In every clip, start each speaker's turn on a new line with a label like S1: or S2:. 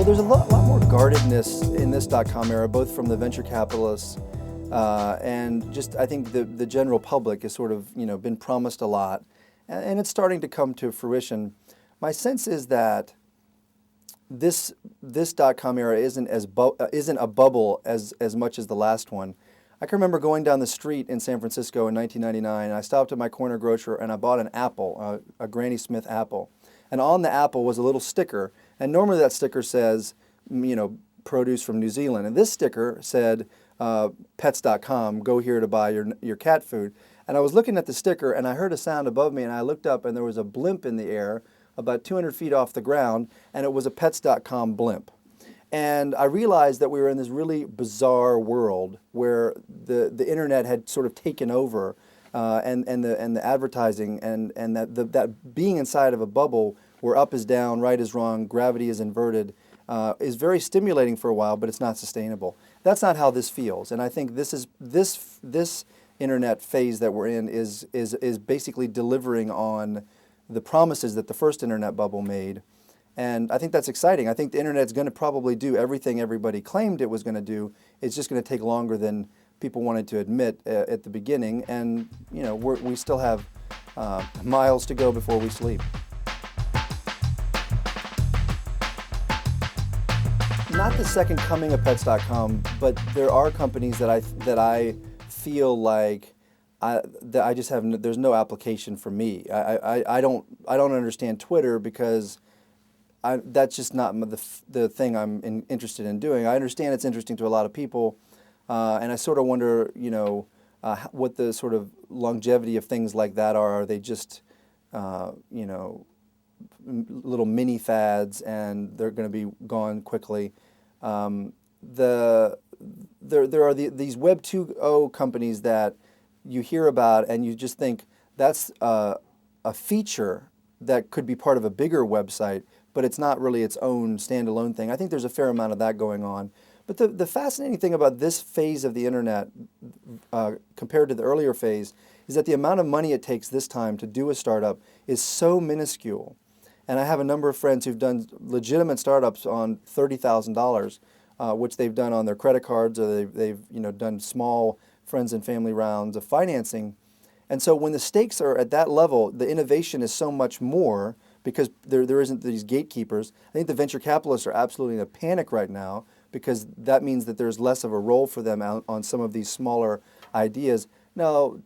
S1: there's a lot more guardedness in this dot-com era, both from the venture capitalists and just I think the general public has sort of been promised a lot, and it's starting to come to fruition. My sense is that this dot-com era isn't a bubble as much as the last one. I can remember going down the street in San Francisco in 1999, and I stopped at my corner grocer and I bought an apple, a Granny Smith apple. And on the apple was a little sticker, and normally that sticker says, produce from New Zealand. And this sticker said, pets.com, go here to buy your cat food. And I was looking at the sticker and I heard a sound above me, and I looked up and there was a blimp in the air about 200 feet off the ground, and it was a pets.com blimp. And I realized that we were in this really bizarre world where the internet had sort of taken over, and the advertising and that being inside of a bubble where up is down, right is wrong, gravity is inverted, is very stimulating for a while, but it's not sustainable. That's not how this feels, and I think this internet phase that we're in is basically delivering on the promises that the first internet bubble made. And I think that's exciting. I think the internet's going to probably do everything everybody claimed it was going to do. It's just going to take longer than people wanted to admit at the beginning. And we still have miles to go before we sleep. Not the second coming of pets.com, but there are companies that I feel like that I just have there's no application for me. I don't understand Twitter because that's just not the thing I'm interested in doing. I understand it's interesting to a lot of people, and I sort of wonder, what the sort of longevity of things like that are. Are they just, little mini fads, and they're going to be gone quickly? There are these Web 2.0 companies that you hear about, and you just think that's a feature that could be part of a bigger website, but it's not really its own standalone thing. I think there's a fair amount of that going on. But the fascinating thing about this phase of the internet compared to the earlier phase is that the amount of money it takes this time to do a startup is so minuscule. And I have a number of friends who've done legitimate startups on $30,000, which they've done on their credit cards, or they've done small friends and family rounds of financing. And so when the stakes are at that level, the innovation is so much more because there isn't these gatekeepers. I think the venture capitalists are absolutely in a panic right now because that means that there's less of a role for them on some of these smaller ideas. Now,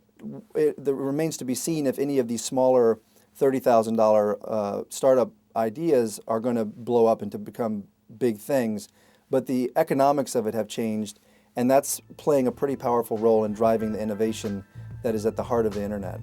S1: it remains to be seen if any of these smaller $30,000 startup ideas are going to blow up and to become big things. But the economics of it have changed, and that's playing a pretty powerful role in driving the innovation that is at the heart of the internet.